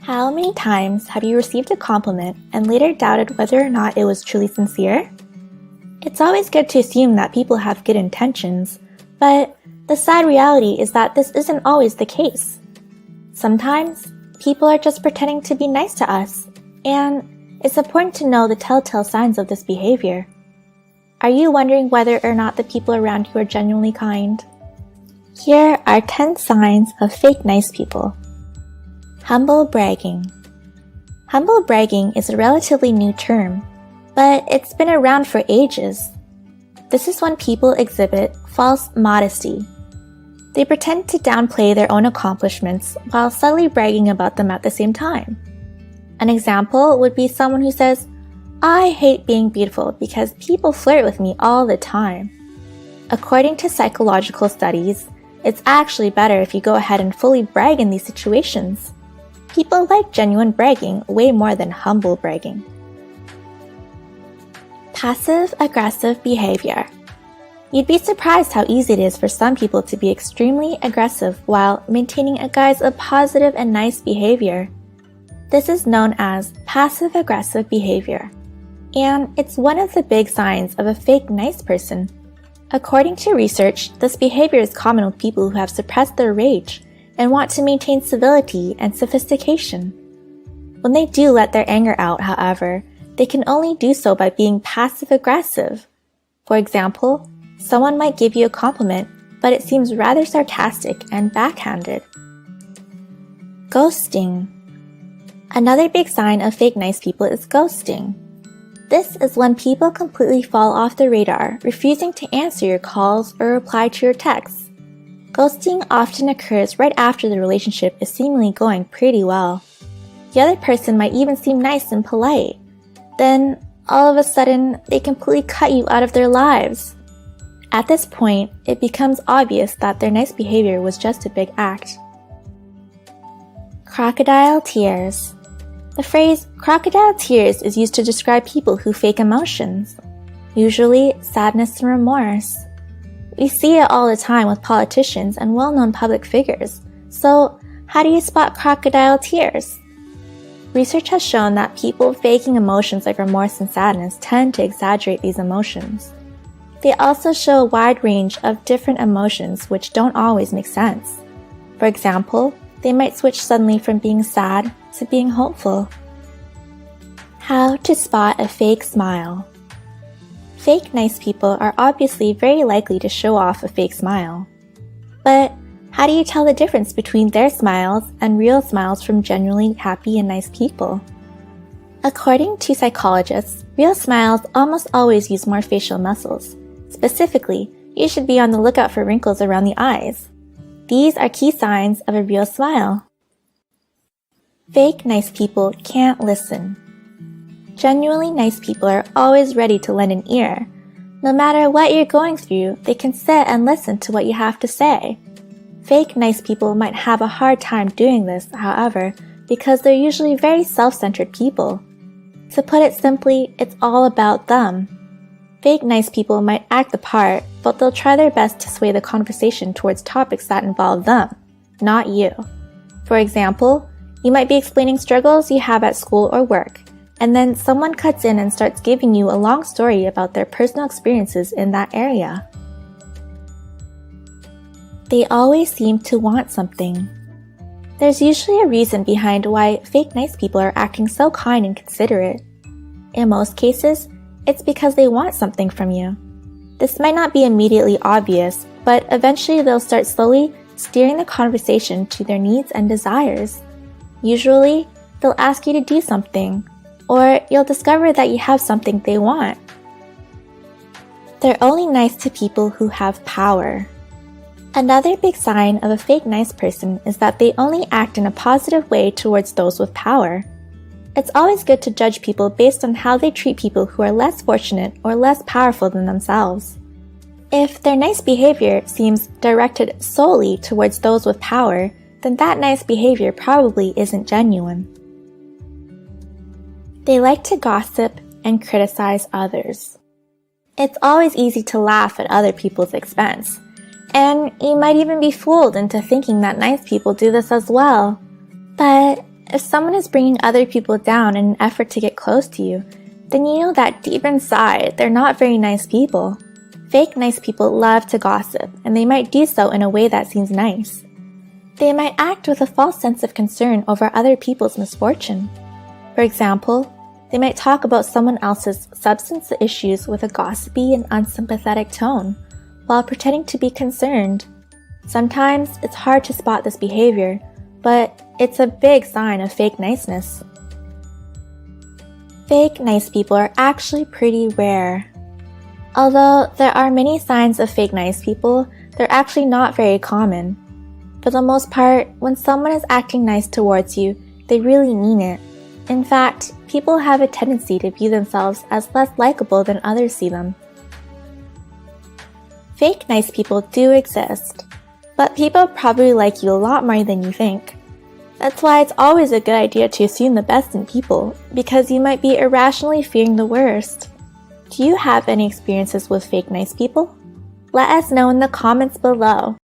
How many times have you received a compliment and later doubted whether or not it was truly sincere? It's always good to assume that people have good intentions, but the sad reality is that this isn't always the case. Sometimes, people are just pretending to be nice to us, and it's important to know the telltale signs of this behavior. Are you wondering whether or not the people around you are genuinely kind? Here are 10 signs of fake nice people. Humble bragging. Humble bragging is a relatively new term, but it's been around for ages. This is when people exhibit false modesty. They pretend to downplay their own accomplishments while subtly bragging about them at the same time. An example would be someone who says, "I hate being beautiful because people flirt with me all the time." According to psychological studies, it's actually better if you go ahead and fully brag in these situations. People like genuine bragging way more than humble bragging. Passive-aggressive behavior. You'd be surprised how easy it is for some people to be extremely aggressive while maintaining a guise of positive and nice behavior. This is known as passive-aggressive behavior, and it's one of the big signs of a fake nice person. According to research, this behavior is common with people who have suppressed their rage and want to maintain civility and sophistication. When they do let their anger out, however, they can only do so by being passive-aggressive. For example, someone might give you a compliment, but it seems rather sarcastic and backhanded. Ghosting. Another big sign of fake nice people is ghosting. This is when people completely fall off the radar, refusing to answer your calls or reply to your texts. Ghosting often occurs right after the relationship is seemingly going pretty well. The other person might even seem nice and polite. Then, all of a sudden, they completely cut you out of their lives. At this point, it becomes obvious that their nice behavior was just a big act. Crocodile tears. The phrase crocodile tears is used to describe people who fake emotions, usually sadness and remorse. We see it all the time with politicians and well-known public figures. So, how do you spot crocodile tears? Research has shown that people faking emotions like remorse and sadness tend to exaggerate these emotions. They also show a wide range of different emotions which don't always make sense. For example, they might switch suddenly from being sad to being hopeful. How to spot a fake smile. Fake nice people are obviously very likely to show off a fake smile. But how do you tell the difference between their smiles and real smiles from genuinely happy and nice people? According to psychologists, real smiles almost always use more facial muscles. Specifically, you should be on the lookout for wrinkles around the eyes. These are key signs of a real smile. Fake nice people can't listen. Genuinely nice people are always ready to lend an ear. No matter what you're going through, they can sit and listen to what you have to say. Fake nice people might have a hard time doing this, however, because they're usually very self-centered people. To put it simply, it's all about them. Fake nice people might act the part, but they'll try their best to sway the conversation towards topics that involve them, not you. For example, you might be explaining struggles you have at school or work, and then someone cuts in and starts giving you a long story about their personal experiences in that area. They always seem to want something. There's usually a reason behind why fake nice people are acting so kind and considerate. In most cases, it's because they want something from you. This might not be immediately obvious, but eventually they'll start slowly steering the conversation to their needs and desires. Usually, they'll ask you to do something, or you'll discover that you have something they want. They're only nice to people who have power. Another big sign of a fake nice person is that they only act in a positive way towards those with power. It's always good to judge people based on how they treat people who are less fortunate or less powerful than themselves. If their nice behavior seems directed solely towards those with power, then that nice behavior probably isn't genuine. They like to gossip and criticize others. It's always easy to laugh at other people's expense, and you might even be fooled into thinking that nice people do this as well. But If someone is bringing other people down in an effort to get close to you, then you know that deep inside, they're not very nice people. Fake nice people love to gossip, and they might do so in a way that seems nice. They might act with a false sense of concern over other people's misfortune. For example, they might talk about someone else's substance issues with a gossipy and unsympathetic tone, while pretending to be concerned. Sometimes it's hard to spot this behavior, but it's a big sign of fake niceness. Fake nice people are actually pretty rare. Although there are many signs of fake nice people, they're actually not very common. For the most part, when someone is acting nice towards you, they really mean it. In fact, people have a tendency to view themselves as less likable than others see them. Fake nice people do exist, but people probably like you a lot more than you think. That's why it's always a good idea to assume the best in people, because you might be irrationally fearing the worst. Do you have any experiences with fake nice people? Let us know in the comments below.